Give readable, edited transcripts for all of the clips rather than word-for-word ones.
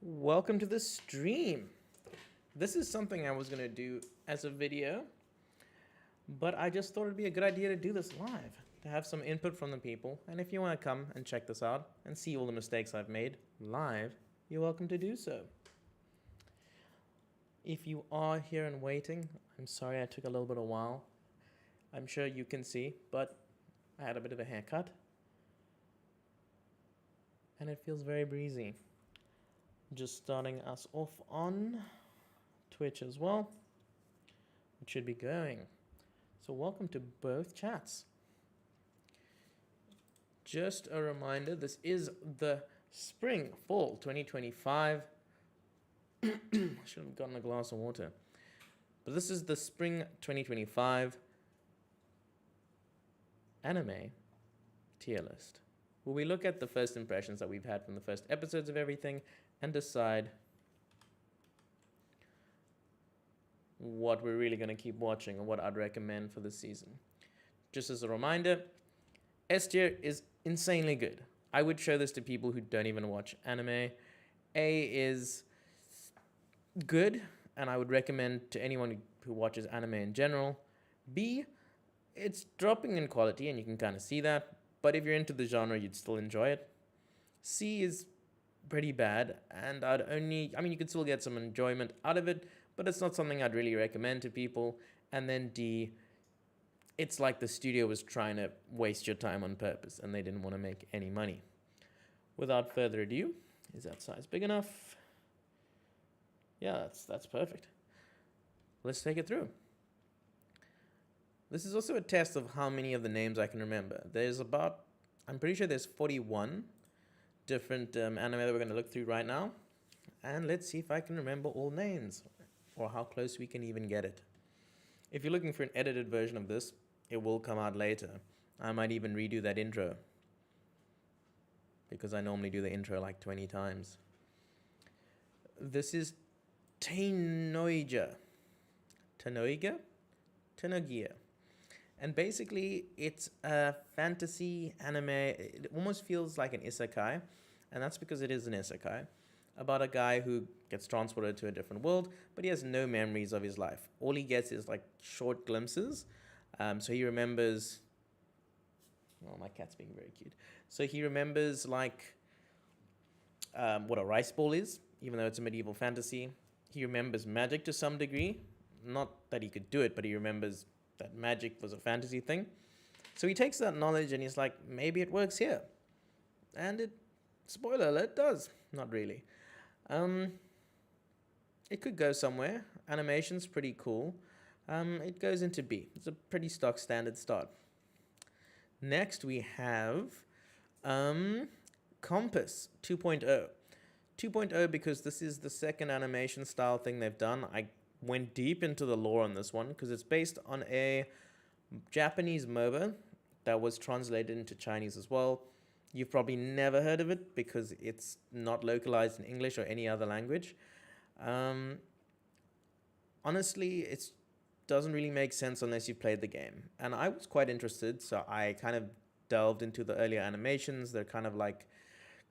Welcome to the stream. This is something I was going to do as a video, but I just thought it'd be a good idea to do this live, to have some input from the people. And if you want to come and check this out and see all the mistakes I've made live, you're welcome to do so. If you are here and waiting, I'm sorry I took a little bit of a while. I'm sure you can see, but I had a bit of a haircut. And it feels very breezy. Just starting us off on Twitch as well. It should be going. So welcome to both chats. Just a reminder, this is the spring fall 2025. I should have gotten a glass of water. But this is the spring 2025 anime tier list, where we look at the first impressions that we've had from the first episodes of everything and decide what we're really going to keep watching and what I'd recommend for this season. Just as a reminder, S tier is insanely good. I would show this to people who don't even watch anime. A is good, and I would recommend to anyone who watches anime in general. B, it's dropping in quality, and you can kind of see that, but if you're into the genre, you'd still enjoy it. C is pretty bad, and you could still get some enjoyment out of it, but it's not something I'd really recommend to people. And then D, it's like the studio was trying to waste your time on purpose, and they didn't want to make any money. Without further ado, is that size big enough? Yeah, that's perfect. Let's take it through. This is also a test of how many of the names I can remember. I'm pretty sure there's 41 different anime that we're going to look through right now. And let's see if I can remember all names, or how close we can even get it. If you're looking for an edited version of this, it will come out later. I might even redo that intro, because I normally do the intro like 20 times. This is Tenoiga. And basically, it's a fantasy anime. It almost feels like an isekai, and that's because it is an isekai, about a guy who gets transported to a different world, but he has no memories of his life. All he gets is like short glimpses. So he remembers... Oh, my cat's being very cute. So he remembers like what a rice ball is, even though it's a medieval fantasy. He remembers magic to some degree. Not that he could do it, but he remembers that magic was a fantasy thing. So he takes that knowledge and he's like, maybe it works here. And it, spoiler alert, does. Not really. It could go somewhere. Animation's pretty cool. It goes into B. It's a pretty stock standard start. Next we have Compass 2.0. 2.0 because this is the second animation style thing they've done. I went deep into the lore on this one because it's based on a Japanese MOBA that was translated into Chinese as well. You've probably never heard of it because it's not localized in English or any other language. Honestly, it doesn't really make sense unless you've played the game. And I was quite interested, so I kind of delved into the earlier animations. They're kind of like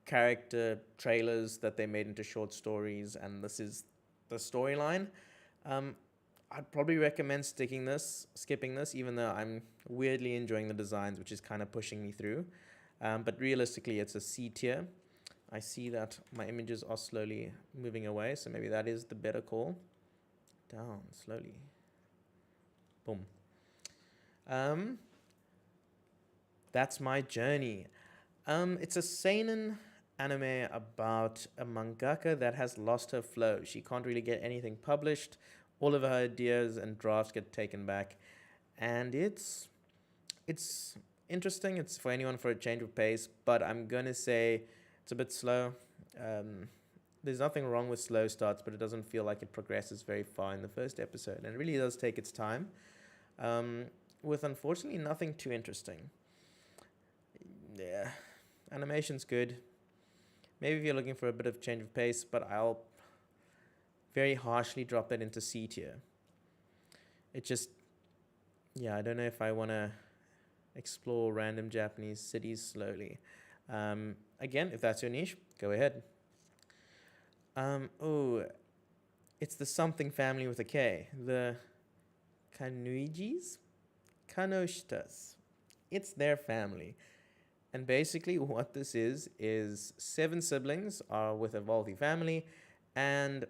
character trailers that they made into short stories, and this is the storyline. I'd probably recommend skipping this, even though I'm weirdly enjoying the designs, which is kind of pushing me through. But realistically, it's a C tier. I see that my images are slowly moving away, so maybe that is the better call. Down, slowly. Boom. That's my journey. It's a seinen anime about a mangaka that has lost her flow. She can't really get anything published. All of her ideas and drafts get taken back. And it's interesting. It's for anyone for a change of pace, but I'm going to say it's a bit slow. There's nothing wrong with slow starts, but it doesn't feel like it progresses very far in the first episode. And it really does take its time, with unfortunately nothing too interesting. Yeah, animation's good. Maybe if you're looking for a bit of change of pace, but I'll very harshly drop it into C tier. It just, yeah, I don't know if I want to explore random Japanese cities slowly. Again, if that's your niche, go ahead. Oh, it's the something family with a K. The Kanuijis? Kanoshtas. It's their family. And basically, what this is 7 siblings are with a Volthy family, and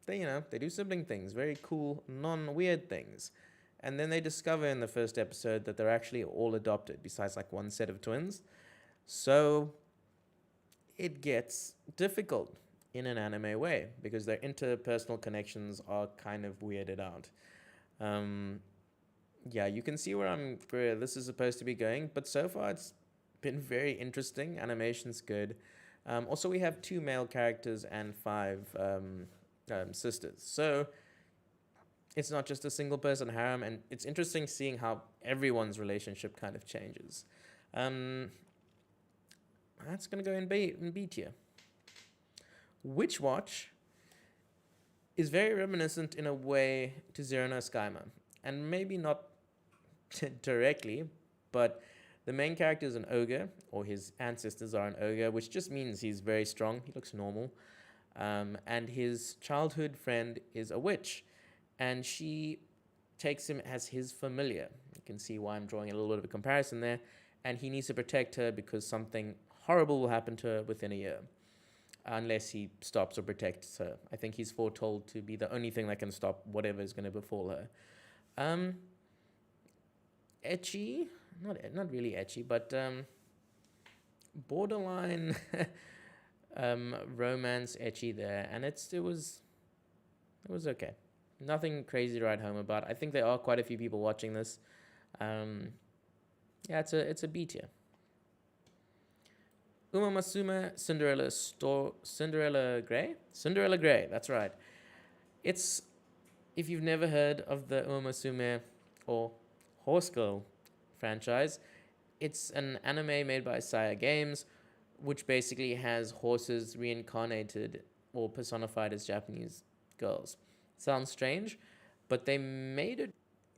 they do sibling things, very cool, non-weird things. And then they discover in the first episode that they're actually all adopted, besides like one set of twins. So it gets difficult in an anime way because their interpersonal connections are kind of weirded out. Um, yeah, you can see where this is supposed to be going, but so far it's been very interesting. Animation's good. Also, we have 2 male characters and 5 sisters. So it's not just a single person harem, and it's interesting seeing how everyone's relationship kind of changes. Um, that's going to go in B tier. Witch Watch is very reminiscent in a way to Zero no Skyma, and maybe not directly, but the main character is an ogre, or his ancestors are an ogre, which just means he's very strong. He looks normal. And his childhood friend is a witch, and she takes him as his familiar. You can see why I'm drawing a little bit of a comparison there. And he needs to protect her because something horrible will happen to her within a year, unless he stops or protects her. I think he's foretold to be the only thing that can stop whatever is going to befall her. Ecchi, not really ecchi, but borderline romance ecchi there, and it was okay. Nothing crazy to write home about. I think there are quite a few people watching this. Yeah, it's a B tier. Uma Masume Cinderella Grey. That's right. It's, if you've never heard of the Uma Masume or Horse Girl franchise, it's an anime made by Saya Games, which basically has horses reincarnated or personified as Japanese girls. Sounds strange, but they made it.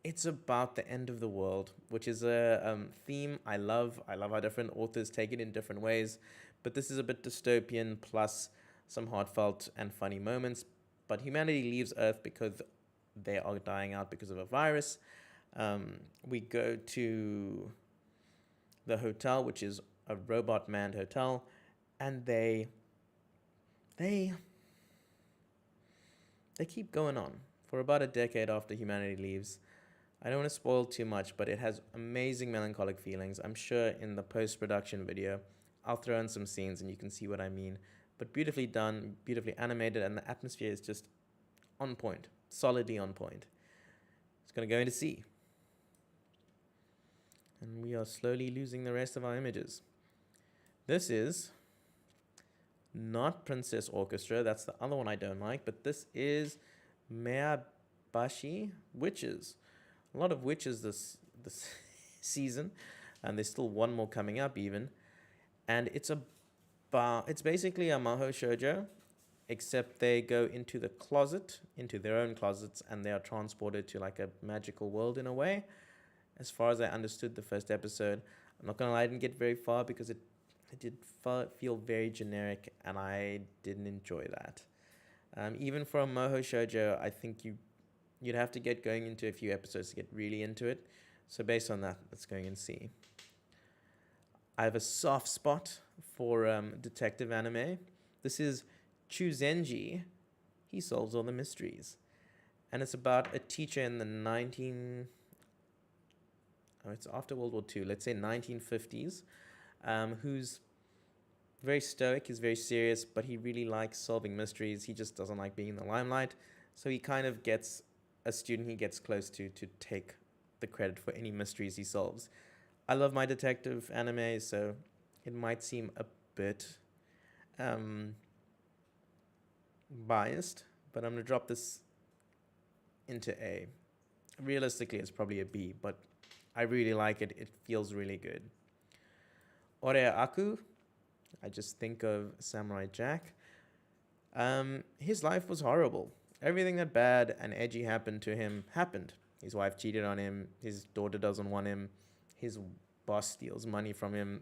It's about the end of the world, which is a theme I love. I love how different authors take it in different ways, but this is a bit dystopian, plus some heartfelt and funny moments. But humanity leaves Earth because they are dying out because of a virus. We go to the hotel, which is a robot manned hotel, and they keep going on for about a decade after humanity leaves. I don't want to spoil too much, but it has amazing melancholic feelings. I'm sure in the post-production video I'll throw in some scenes and you can see what I mean. But beautifully done, beautifully animated, and the atmosphere is just on point, solidly on point. It's going to go into C. And we are slowly losing the rest of our images. This is not Princess Orchestra. That's the other one I don't like. But this is Meabashi Witches. A lot of witches this season. And there's still one more coming up even. And it's basically a Maho Shoujo, except they go into the closet, into their own closets, and they are transported to like a magical world in a way. As far as I understood the first episode, I'm not gonna lie, I didn't get very far because it did feel very generic, and I didn't enjoy that. Even for a Moho Shoujo, I think you'd have to get going into a few episodes to get really into it. So based on that, let's go and see. I have a soft spot for detective anime. This is Chuzenji. He solves all the mysteries. And it's about a teacher in the it's after World War II, let's say 1950s, who's very stoic, he's very serious, but he really likes solving mysteries. He just doesn't like being in the limelight. So he kind of gets a student he gets close to take the credit for any mysteries he solves. I love my detective anime, so it might seem a bit biased, but I'm going to drop this into A. Realistically, it's probably a B, but I really like it. It feels really good. Ore Aku, I just think of Samurai Jack. His life was horrible. Everything that bad and edgy happened to him happened. His wife cheated on him. His daughter doesn't want him. His boss steals money from him.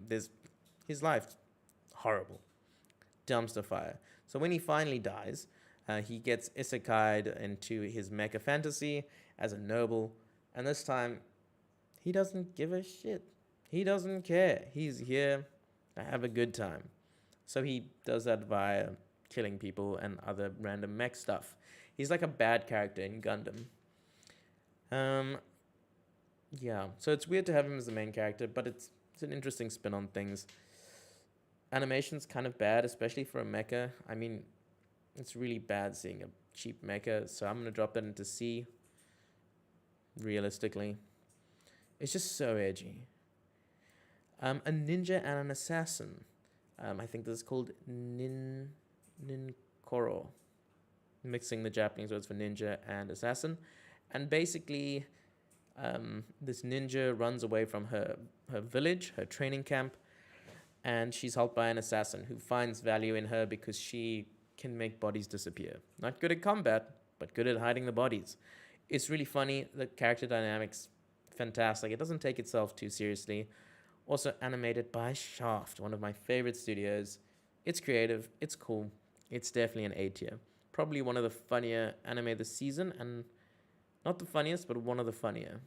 His life, horrible. dumpster fire. So when he finally dies, he gets isekai'd into his mecha fantasy as a noble, and this time he doesn't give a shit. He doesn't care. He's here to have a good time. So he does that via killing people and other random mech stuff. He's like a bad character in Gundam. Yeah, so it's weird to have him as the main character, but it's an interesting spin on things. Animation's kind of bad, especially for a mecha. I mean, it's really bad seeing a cheap mecha, so I'm going to drop that into C, realistically. It's just so edgy. A ninja and an assassin. I think this is called Ninkoro. Mixing the Japanese words for ninja and assassin. And basically, this ninja runs away from her village, her training camp, and she's helped by an assassin who finds value in her because she can make bodies disappear. Not good at combat, but good at hiding the bodies. It's really funny. The character dynamics, fantastic. It doesn't take itself too seriously. Also animated by Shaft, one of my favorite studios. It's creative, it's cool. It's definitely an A tier. Probably one of the funnier anime this season, and not the funniest, but one of the funnier.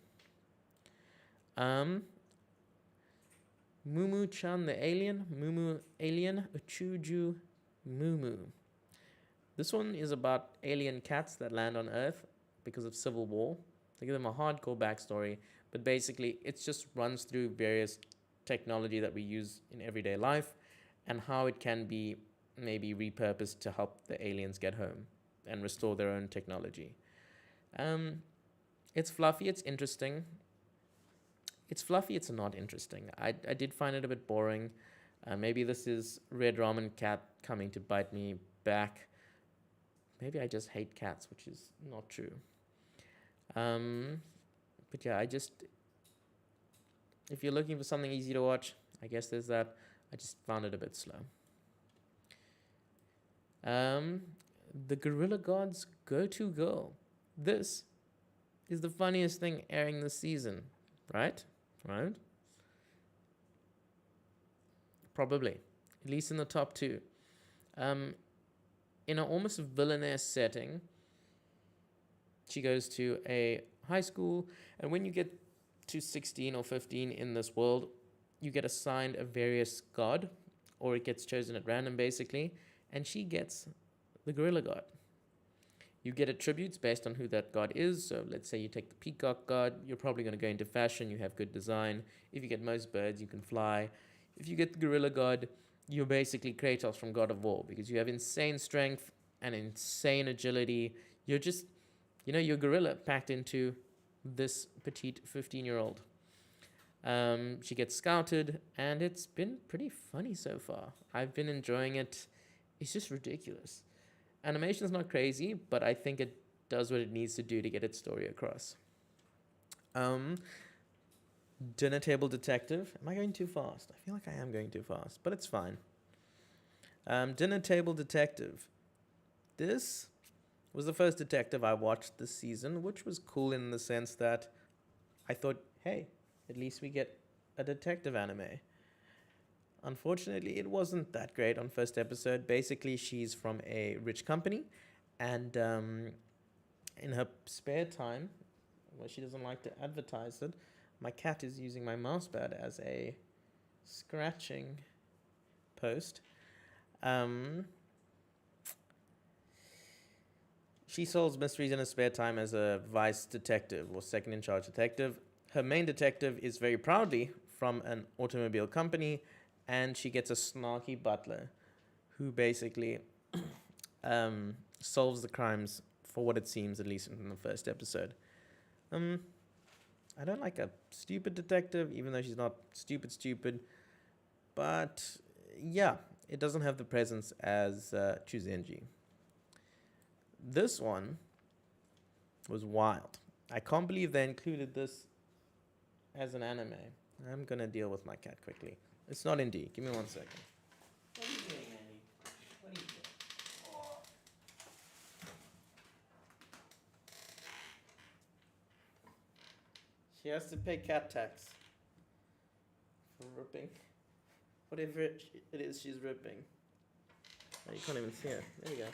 Mumu-chan the Alien, Mumu Alien, Uchuju Mumu. This one is about alien cats that land on Earth because of civil war. They give them a hardcore backstory, but basically it just runs through various technology that we use in everyday life and how it can be maybe repurposed to help the aliens get home and restore their own technology. It's fluffy, it's interesting. It's fluffy, it's not interesting. I did find it a bit boring. Maybe this is Red Ramen Cat coming to bite me back. Maybe I just hate cats, which is not true. But yeah, if you're looking for something easy to watch, I guess there's that. I just found it a bit slow. The Gorilla God's Go-To Girl. This is the funniest thing airing this season, right? Right? Probably. At least in the top two. In an almost villainous setting, she goes to a high school, and when you get to 16 or 15 in this world, you get assigned a various god, or it gets chosen at random basically, and she gets the Gorilla God. You get attributes based on who that god is. So let's say you take the peacock god, you're probably going to go into fashion, you have good design. If you get most birds, you can fly. If you get the Gorilla God, you're basically Kratos from God of War, because you have insane strength and insane agility. You're just, you're gorilla packed into this petite 15-year-old. She gets scouted, and it's been pretty funny so far. I've been enjoying it. It's just ridiculous. Animation's not crazy, but I think it does what it needs to do to get its story across. Dinner Table Detective. Am I going too fast? I feel like I am going too fast, but it's fine. Dinner Table Detective. This was the first detective I watched this season, which was cool in the sense that I thought, hey, at least we get a detective anime. Unfortunately, it wasn't that great on first episode. Basically, she's from a rich company, and in her spare time, well, she doesn't like to advertise it. My cat is using my mousepad as a scratching post. She solves mysteries in her spare time as a vice detective or second in charge detective. Her main detective is very proudly from an automobile company, and she gets a snarky butler who basically solves the crimes for what it seems, at least in the first episode. I don't like a stupid detective, even though she's not stupid. But yeah, it doesn't have the presence as Chuzenji. This one was wild. I can't believe they included this as an anime. I'm going to deal with my cat quickly. It's not in D. Give me 1 second. What are you doing, Andy? What are you doing? Oh. She has to pay cat tax for ripping whatever it is she's ripping. You can't even see it. There we go.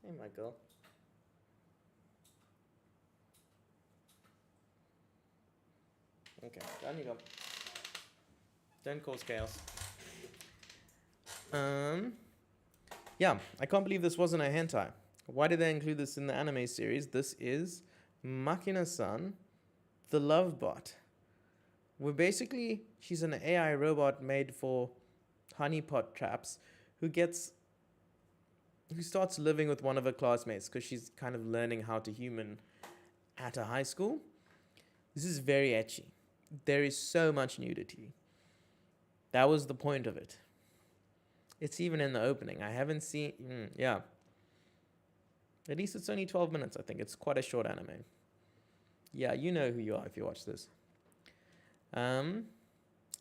Hey, my girl. Okay, down you go. Don't cause chaos. Yeah, I can't believe this wasn't a hentai. Why did they include this in the anime series? This is Makina-san, the love bot. She's an AI robot made for honeypot traps who starts living with one of her classmates because she's kind of learning how to human at a high school. This is very ecchi. There is so much nudity. That was the point of it. It's even in the opening. I haven't seen... yeah. At least it's only 12 minutes, I think. It's quite a short anime. Yeah, you know who you are if you watch this.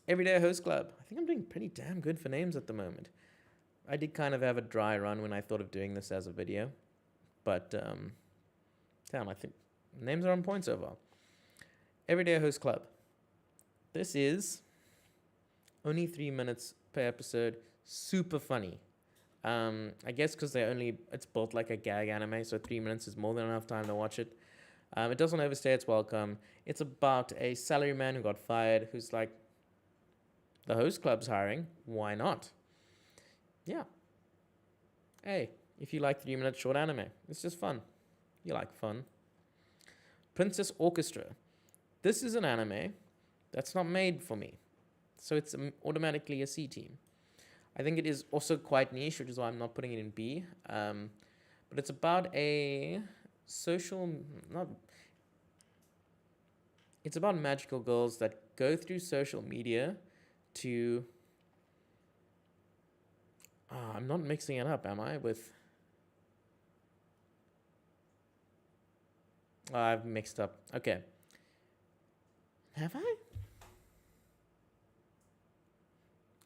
Everyday Host Club. I think I'm doing pretty damn good for names at the moment. I did kind of have a dry run when I thought of doing this as a video. But, damn, I think names are on point so far. Everyday Host Club. This is only 3 minutes per episode. Super funny. I guess because it's built like a gag anime, so 3 minutes is more than enough time to watch it. It doesn't overstay its welcome. It's about a salaryman who got fired, who's like, the host club's hiring, why not? Yeah. Hey, if you like 3 minute short anime, it's just fun. You like fun. Princess Orchestra. This is an anime that's not made for me, so it's automatically a C team. I think it is also quite niche, which is why I'm not putting it in B. But it's about it's about magical girls that go through social media to... I'm not mixing it up, am I? I've mixed up. Okay. Have I?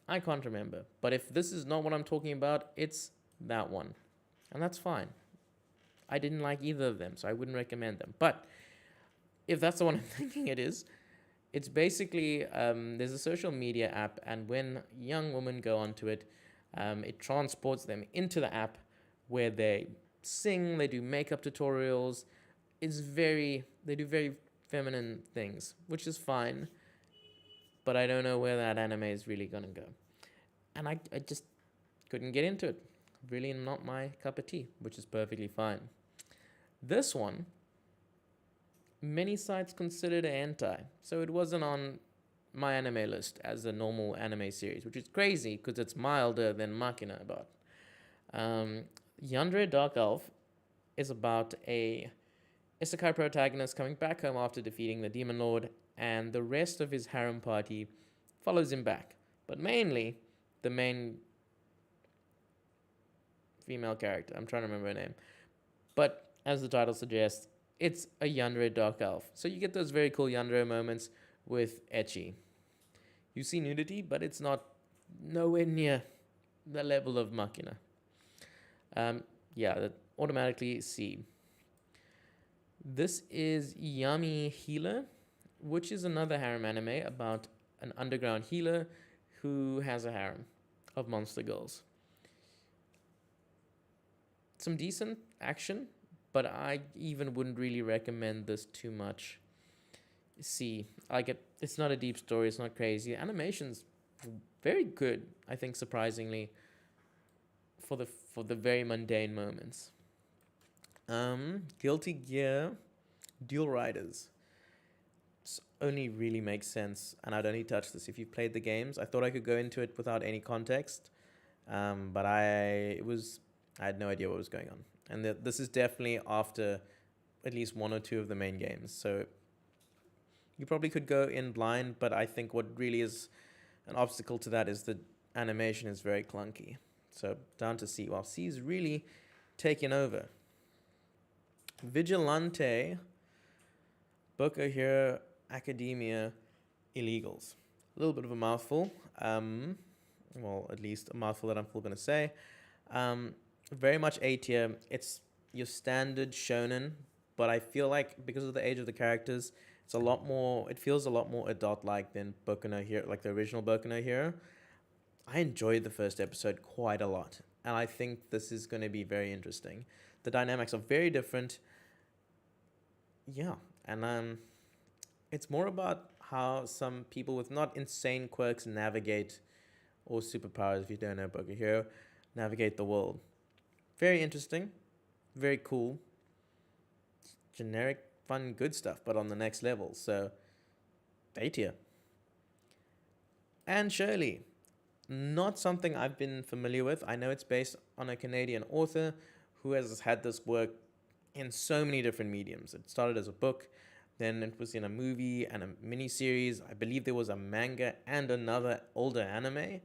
I can't remember. But if this is not what I'm talking about, it's that one. And that's fine. I didn't like either of them, so I wouldn't recommend them. But if that's the one I'm thinking it is, it's basically, there's a social media app, and when young women go onto it, it transports them into the app where they sing, they do makeup tutorials. They do very feminine things, which is fine. But I don't know where that anime is really going to go. And I just couldn't get into it. Really not my cup of tea, which is perfectly fine. This one, many sites considered a hentai, so it wasn't on my anime list as a normal anime series, which is crazy because it's milder than Machina about. Yandere Dark Elf is about a isekai protagonist coming back home after defeating the demon lord, and the rest of his harem party follows him back. But mainly, the main female character, I'm trying to remember her name, but as the title suggests, it's a yandere dark elf. So you get those very cool yandere moments with ecchi. You see nudity, but it's nowhere near the level of Machina. That automatically C. This is Yami Healer, which is another harem anime about an underground healer who has a harem of monster girls. Some decent action, but I even wouldn't really recommend this too much. See, it's not a deep story, it's not crazy. The animation's very good, I think, surprisingly, for the very mundane moments. Guilty Gear Dual Riders. This only really makes sense, and I'd only touch this if you've played the games. I thought I could go into it without any context, but I had no idea what was going on. And this is definitely after at least one or two of the main games, so you probably could go in blind, but I think what really is an obstacle to that is the animation is very clunky. So down to C. Well, C is really taken over. Vigilante Boku Hero Academia Illegals. A little bit of a mouthful. Well, at least a mouthful that I'm still going to say. Very much A tier. It's your standard shonen, but I feel like because of the age of the characters, it feels a lot more adult-like than Boku no Hero, like the original Boku no Hero. I enjoyed the first episode quite a lot. and I think this is going to be very interesting. The dynamics are very different. Yeah, and it's more about how some people with not insane quirks navigate, or superpowers if you don't know Boku Hero, navigate the world. Very interesting, very cool, generic, fun, good stuff, but on the next level. So, A tier. And Shirley, not something I've been familiar with. I know it's based on a Canadian author who has had this work in so many different mediums. It started as a book, then it was in a movie and a mini series. I believe there was a manga and another older anime.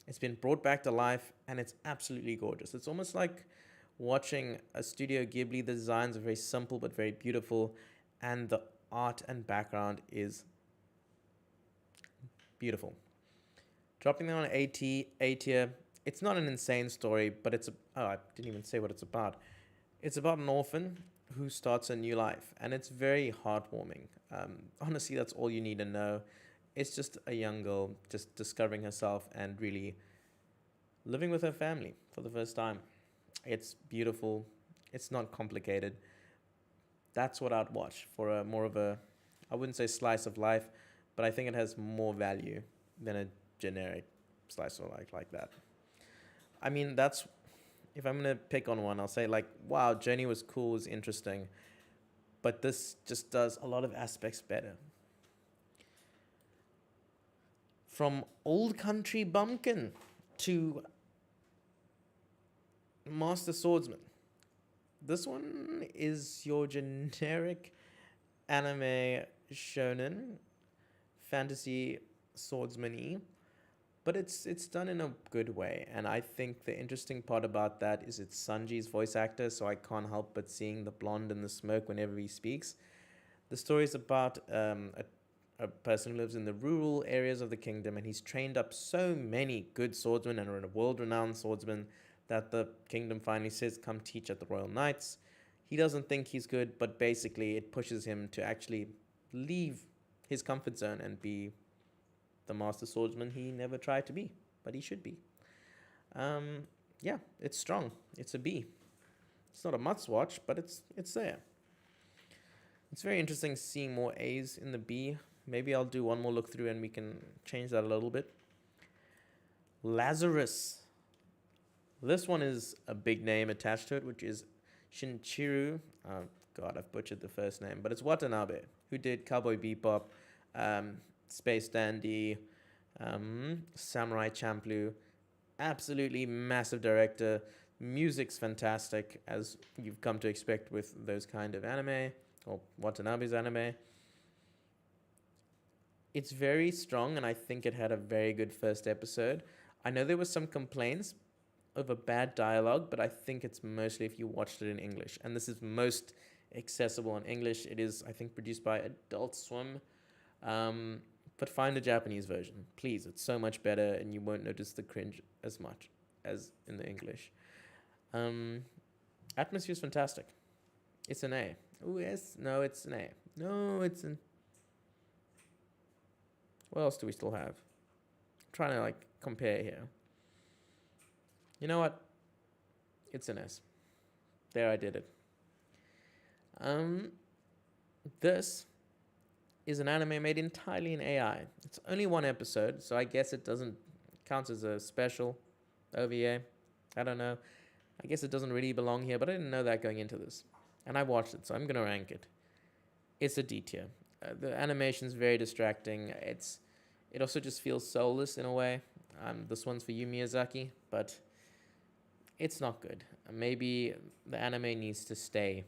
It's been brought back to life and it's absolutely gorgeous. It's almost like watching a Studio Ghibli. The designs are very simple but very beautiful, and the art and background is beautiful. Dropping them on A tier. It's not an insane story, but I didn't even say what it's about. It's about an orphan who starts a new life, and it's very heartwarming. Honestly, that's all you need to know. It's just a young girl just discovering herself and really living with her family for the first time. It's beautiful. It's not complicated. That's what I'd watch for a more of a, I wouldn't say slice of life, but I think it has more value than a generic slice of life like that. I mean, that's, if I'm going to pick on one, I'll say like, wow, Journey was cool, was interesting, but this just does a lot of aspects better. From Old Country Bumpkin to Master Swordsman. This one is your generic anime shonen fantasy swordsman-y, but it's done in a good way. And I think the interesting part about that is it's Sanji's voice actor, so I can't help but seeing the blonde in the smoke whenever he speaks. The story is about a person who lives in the rural areas of the kingdom, and he's trained up so many good swordsmen and a world-renowned swordsman that the kingdom finally says, come teach at the Royal Knights. He doesn't think he's good, but basically it pushes him to actually leave his comfort zone and be the master swordsman he never tried to be, but he should be. Yeah, it's strong. It's a B. It's not a must watch, but it's there. It's very interesting seeing more A's in the B. Maybe I'll do one more look through and we can change that a little bit. Lazarus. This one is a big name attached to it, which is Shinichiro. Oh, God, I've butchered the first name, but it's Watanabe, who did Cowboy Bebop, Space Dandy, Samurai Champloo. Absolutely massive director. Music's fantastic, as you've come to expect with those kind of anime, or Watanabe's anime. It's very strong, and I think it had a very good first episode. I know there were some complaints over bad dialogue, but I think it's mostly if you watched it in English. And this is most accessible in English. It is, I think, produced by Adult Swim. But find the Japanese version, please. It's so much better, and you won't notice the cringe as much as in the English. Atmosphere is fantastic. It's an A. Oh, yes. No, it's an A. No, it's an... What else do we still have? I'm trying to, like, compare here. You know what? It's an S. There, I did it. This is an anime made entirely in AI. It's only one episode, so I guess it doesn't count as a special OVA. I don't know. I guess it doesn't really belong here, but I didn't know that going into this. And I watched it, so I'm going to rank it. It's a D tier. The animation's very distracting. It also just feels soulless in a way. This one's for you, Miyazaki, but it's not good. Maybe the anime needs to stay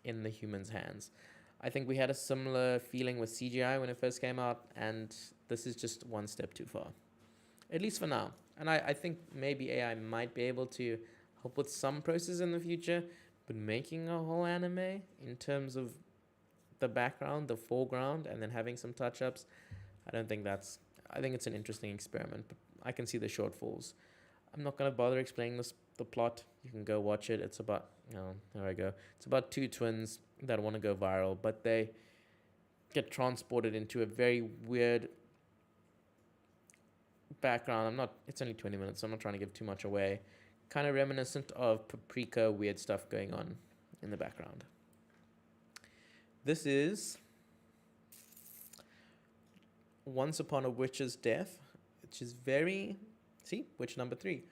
in the humans' hands. I think we had a similar feeling with CGI when it first came out, and this is just one step too far. At least for now. And I think maybe AI might be able to help with some process in the future, but making a whole anime in terms of the background, the foreground, and then having some touch-ups, I think it's an interesting experiment, but I can see the shortfalls. I'm not going to bother explaining the plot. You can go watch it. It's about, there I go. It's about two twins that want to go viral, but they get transported into a very weird background. It's only 20 minutes, so I'm not trying to give too much away. kind of reminiscent of Paprika, weird stuff going on in the background. This is Once Upon a Witch's Death, which is witch number 3.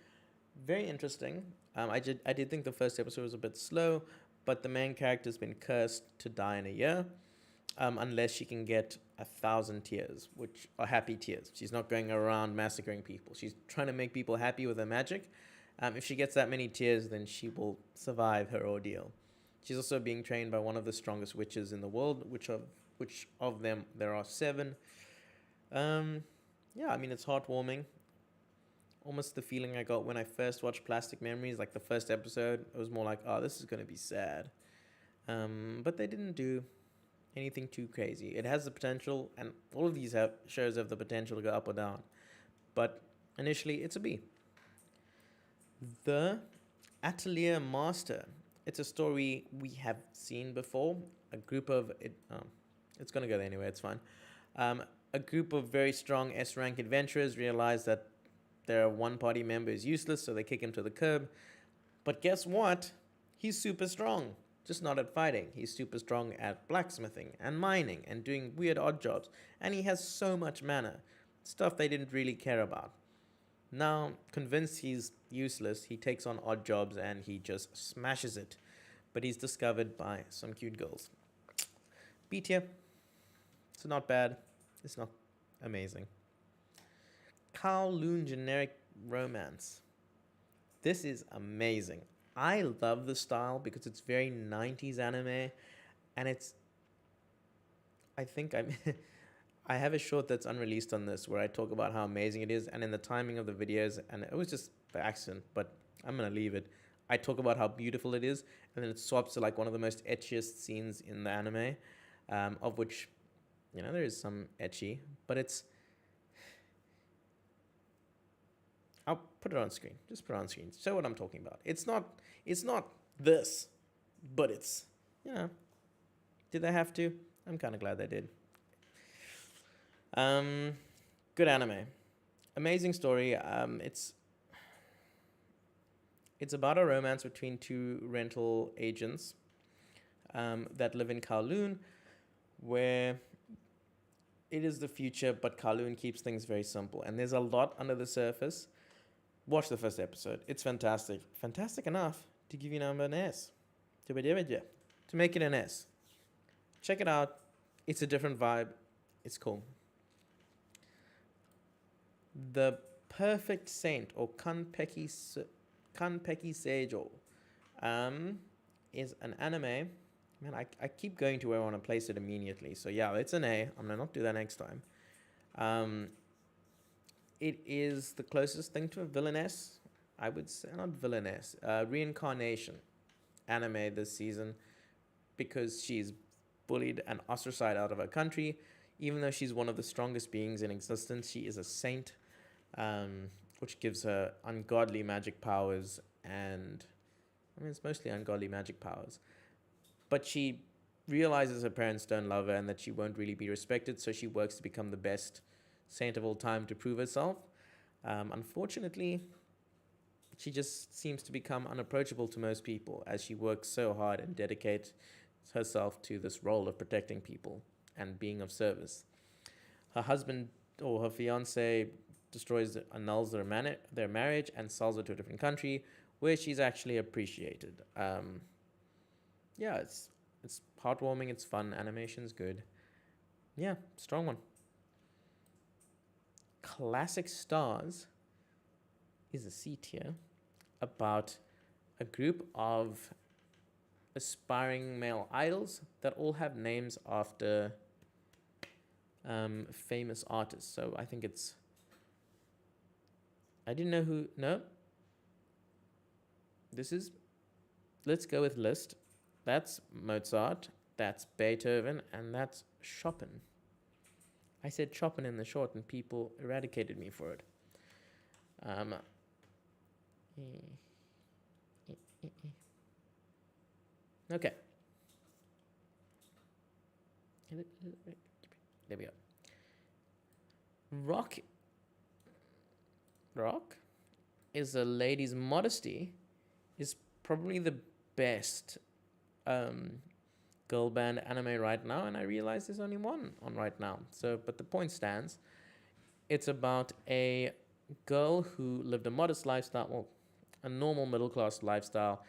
Very interesting. I did think the first episode was a bit slow, but the main character's been cursed to die in a year, unless she can get 1,000 tears, which are happy tears. She's not going around massacring people. She's trying to make people happy with her magic. If she gets that many tears, then she will survive her ordeal. She's also being trained by one of the strongest witches in the world, which of them there are 7. Yeah, I mean, it's heartwarming. Almost the feeling I got when I first watched Plastic Memories, like the first episode. It was more like, oh, this is going to be sad. But they didn't do anything too crazy. It has the potential, and all of these shows have the potential to go up or down. But initially, it's a B. The Atelier Master. It's a story we have seen before. A group of... it's going to go there anyway, it's fine. A group of very strong S-rank adventurers realize that their one-party member is useless, so they kick him to the curb. But guess what? He's super strong. Just not at fighting. He's super strong at blacksmithing and mining and doing weird odd jobs. And he has so much mana. Stuff they didn't really care about. Now, convinced he's useless, he takes on odd jobs and he just smashes it. But he's discovered by some cute girls. B tier. It's not bad. It's not amazing. Kowloon generic romance. This is amazing. I love the style because it's very 90s anime, and I have a short that's unreleased on this where I talk about how amazing it is, and in the timing of the videos, and it was just by accident, but I'm gonna leave it. I talk about how beautiful it is, and then it swaps to like one of the most etchiest scenes in the anime, of which, there is some etchy, but it's... I'll put it on screen. Just put it on screen. Show what I'm talking about. It's not this, but it's, did they have to? I'm kind of glad they did. Good anime. Amazing story. It's about a romance between 2 rental agents that live in Kowloon, where it is the future, but Kowloon keeps things very simple. And there's a lot under the surface. Watch the first episode. It's fantastic. Fantastic enough to give you an S. To make it an S. Check it out. It's a different vibe. It's cool. The Perfect Saint, or Kanpeki Seijo, is an anime. Man, I keep going to where I want to place it immediately. So yeah, it's an A. I'm going to not do that next time. It is the closest thing to a villainess, I would say, not villainess, reincarnation anime this season, because she's bullied and ostracized out of her country. Even though she's one of the strongest beings in existence, she is a saint, which gives her ungodly magic powers, and it's mostly ungodly magic powers. But she realizes her parents don't love her and that she won't really be respected, so she works to become the best saint of all time to prove herself. Unfortunately, she just seems to become unapproachable to most people as she works so hard and dedicates herself to this role of protecting people and being of service. Her husband or her fiance annuls their marriage and sells her to a different country where she's actually appreciated. It's heartwarming, it's fun, animation's good. Yeah, strong one. Classic Stars is a C tier about a group of aspiring male idols that all have names after famous artists. So I think I didn't know who... No. Let's go with Liszt. That's Mozart. That's Beethoven. And that's Chopin. I said Chopin in the short and people eradicated me for it. Okay. There we go. Rock is a lady's modesty is probably the best um, girl band anime right now, and I realize there's only one on right now. So, but the point stands. It's about a girl who lived a modest lifestyle, well, a normal middle class lifestyle.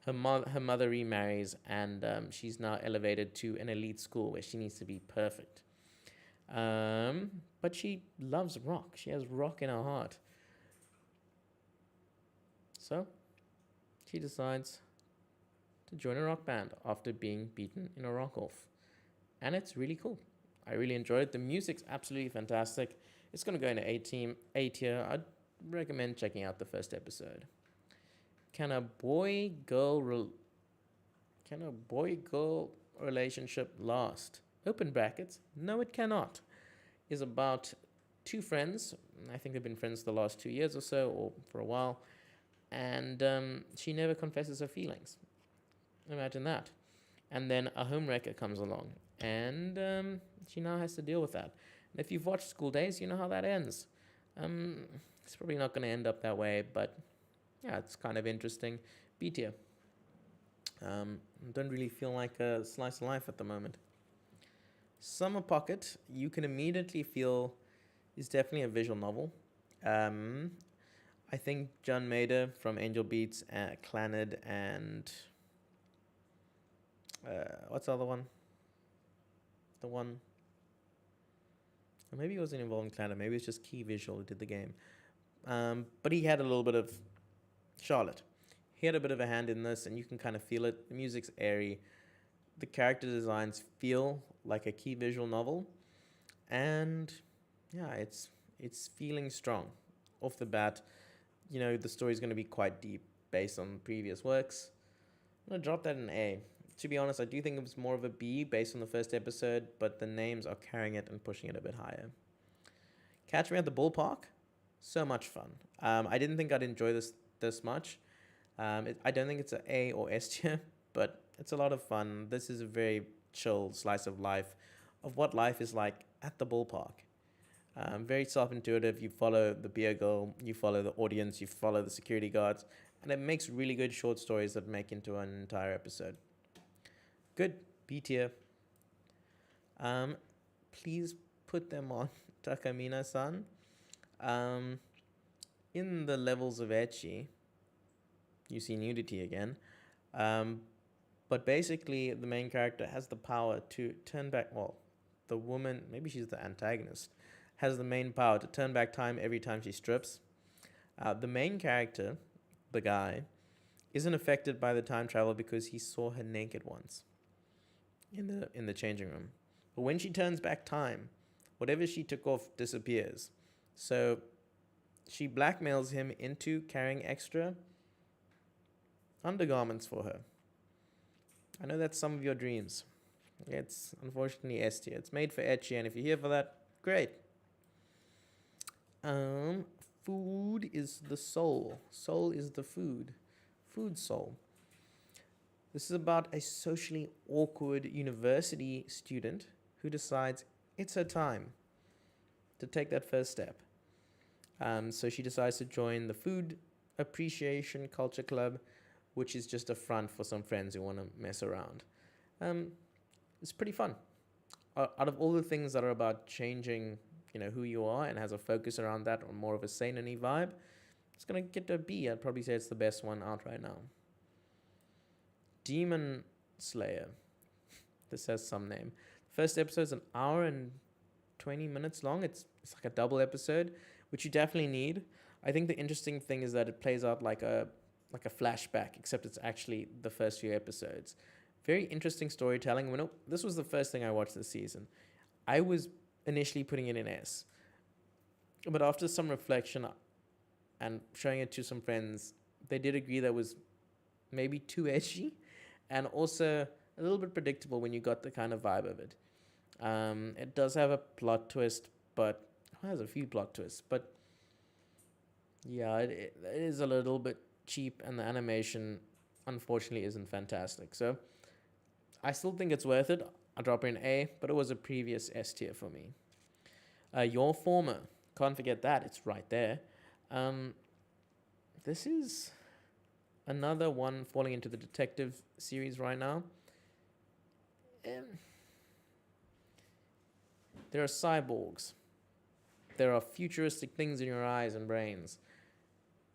Her mother remarries, and she's now elevated to an elite school where she needs to be perfect. But she loves rock. She has rock in her heart. So she decides to join a rock band after being beaten in a rock off. And it's really cool. I really enjoyed it. The music's absolutely fantastic. It's going to go into A tier. I'd recommend checking out the first episode. Can a boy girl relationship last? Open brackets. No, it cannot. Is about two friends. I think they've been friends the last 2 years or so, or for a while. And she never confesses her feelings. Imagine that. And then a homewrecker comes along, and she now has to deal with that. And if you've watched School Days, you know how that ends. It's probably not going to end up that way, but yeah, it's kind of interesting. B tier. Don't really feel like a slice of life at the moment. Summer Pocket, you can immediately feel is definitely a visual novel. I think John Maeder from Angel Beats, Clannad, and what's the other one? The one, or maybe he wasn't involved in Clannad. Maybe it's just Key Visual who did the game. But he had a little bit of Charlotte. He had a bit of a hand in this, and you can kind of feel it. The music's airy. The character designs feel like a Key Visual novel, and yeah, it's feeling strong off the bat. You know, the story's going to be quite deep based on previous works. I'm going to drop that in A. To be honest, I do think it was more of a B based on the first episode, but the names are carrying it and pushing it a bit higher. Catch Me at the Ballpark, so much fun. I didn't think I'd enjoy this much. I don't think it's an A or S tier, but it's a lot of fun. This is a very chill slice of life, of what life is like at the ballpark. Very self-intuitive. You follow the beer girl, you follow the audience, you follow the security guards, and it makes really good short stories that make into an entire episode. Good. B tier. Please put them on Takamina-san. In the levels of ecchi, you see nudity again. But basically, the main character has the power to turn back. Well, the woman, maybe she's the antagonist, has the main power to turn back time every time she strips. The main character, the guy, isn't affected by the time travel because he saw her naked once in the changing room. But when she turns back time, whatever she took off disappears. So she blackmails him into carrying extra undergarments for her. I know that's some of your dreams. It's unfortunately S tier. It's made for ecchi, and if you're here for that, great. Food is the soul. Soul is the food. Food soul. This is about a socially awkward university student who decides it's her time to take that first step. So she decides to join the Food Appreciation Culture Club, which is just a front for some friends who want to mess around. It's pretty fun. Out of all the things that are about changing, who you are and has a focus around that, or more of a seinen-y vibe, it's gonna get a B. I'd probably say it's the best one out right now. Demon Slayer. This has some name. First episode's an hour and 20 minutes long. It's like a double episode, which you definitely need. I think the interesting thing is that it plays out like a flashback, except it's actually the first few episodes. Very interesting storytelling. This was the first thing I watched this season. I was initially putting it in S, but after some reflection and showing it to some friends, they did agree that it was maybe too edgy and also a little bit predictable when you got the kind of vibe of it. It does have a plot twist, but it has a few plot twists, but yeah, it is a little bit cheap, and the animation unfortunately isn't fantastic. So I still think it's worth it. I'll drop it in A, but it was a previous S tier for me. Your Former, can't forget that, it's right there. this is another one falling into the detective series right now. There are cyborgs. There are futuristic things in your eyes and brains.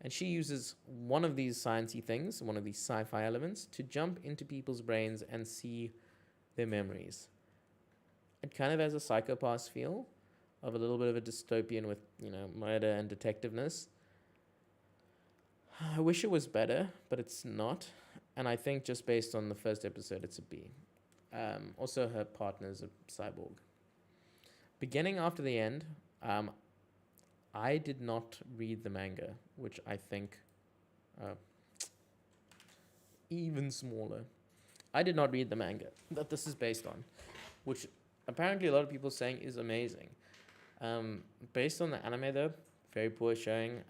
And she uses one of these sciencey things, one of these sci-fi elements, to jump into people's brains and see their memories. It kind of has a Psycho-Pass feel of a little bit of a dystopian with, murder and detectiveness. I wish it was better, but it's not. And I think just based on the first episode, it's a B. Also, her partner's a cyborg. Beginning after the end, I did not read the manga, which I think even smaller. I did not read the manga that this is based on, which apparently a lot of people are saying is amazing. Based on the anime though, very poor showing.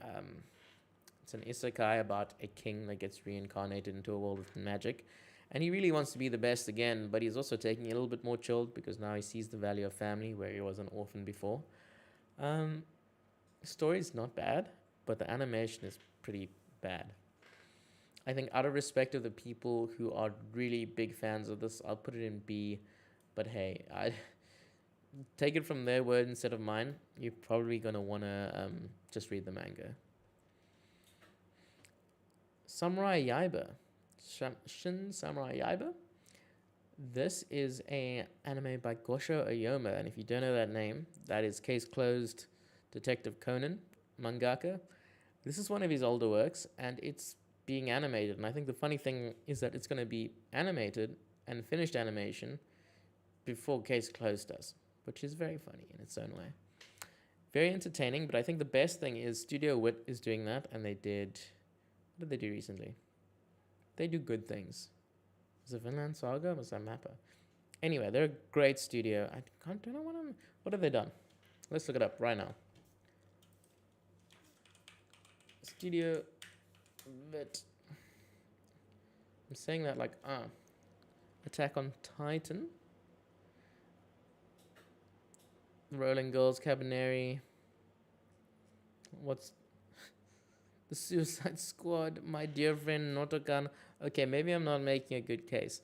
It's an isekai about a king that gets reincarnated into a world with magic. And he really wants to be the best again, but he's also taking it a little bit more chilled because now he sees the value of family where he was an orphan before. The story's not bad, but the animation is pretty bad. I think out of respect of the people who are really big fans of this, I'll put it in B. But hey, I take it from their word instead of mine. You're probably going to want to just read the manga. Samurai Yaiba. Shin Samurai Yaiba. This is a anime by Gosho Ayoma, and if you don't know that name, that is Case Closed Detective Conan, mangaka. This is one of his older works, and it's being animated, and I think the funny thing is that it's going to be animated and finished animation before Case Closed does, which is very funny in its own way. Very entertaining, but I think the best thing is Studio Wit is doing that, and they did... What did they do recently? They do good things. Was it Vinland Saga? Was that Mappa? Anyway, they're a great studio. Don't know what have they done? Let's look it up right now. Studio Wit. I'm saying that like, Attack on Titan. Rolling Girls Cabaneri. What's the Suicide Squad? My Dear Friend Notokan. Okay, maybe I'm not making a good case.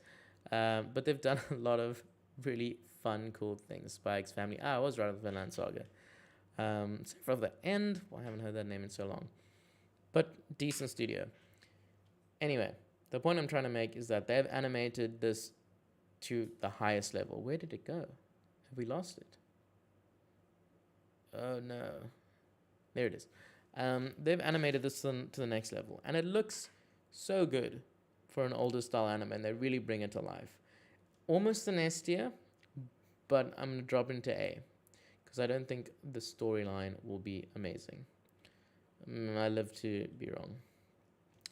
But they've done a lot of really fun, cool things. Spy X Family. I was right with Vinland Saga. Except for the end. Well, I haven't heard that name in so long. But decent studio. Anyway, the point I'm trying to make is that they've animated this to the highest level. Where did it go? Have we lost it? Oh no. There it is. They've animated this to the next level. And it looks so good for an older style anime. And they really bring it to life. Almost an S tier. But I'm going to drop into A. Because I don't think the storyline will be amazing. I live to be wrong.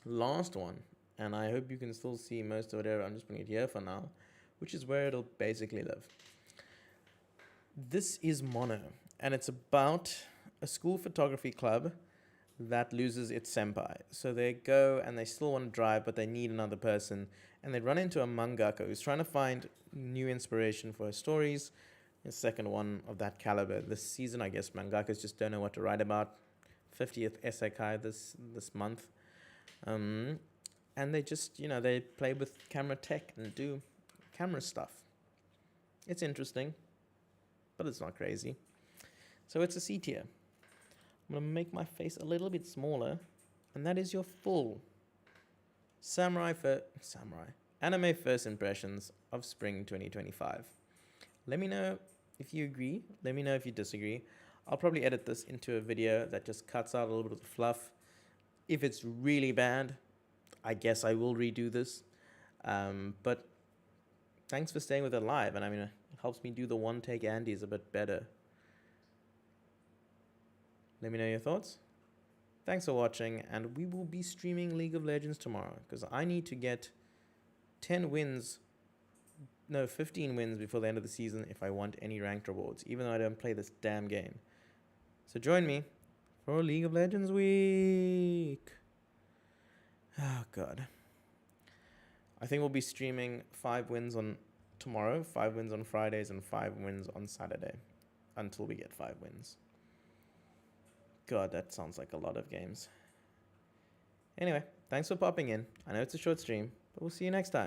Last one. And I hope you can still see most of it here. I'm just putting it here for now. Which is where it'll basically live. This is Mono. And it's about a school photography club that loses its senpai. So they go and they still want to drive, but they need another person. And they run into a mangaka who's trying to find new inspiration for her stories. The second one of that caliber this season. I guess mangakas just don't know what to write about. 50th isekai this month. And they just, they play with camera tech and do camera stuff. It's interesting, but it's not crazy. So it's a C tier. I'm going to make my face a little bit smaller, and that is your full anime first impressions of spring 2025. Let me know if you agree. Let me know if you disagree. I'll probably edit this into a video that just cuts out a little bit of the fluff. If it's really bad, I guess I will redo this. But thanks for staying with it live, and it helps me do the one-take Andes a bit better. Let me know your thoughts. Thanks for watching, and we will be streaming League of Legends tomorrow, because I need to get 15 wins before the end of the season if I want any ranked rewards, even though I don't play this damn game. So join me for League of Legends week. Oh, God. I think we'll be streaming 5 wins on tomorrow, 5 wins on Fridays, and 5 wins on Saturday until we get 5 wins. God, that sounds like a lot of games. Anyway, thanks for popping in. I know it's a short stream, but we'll see you next time.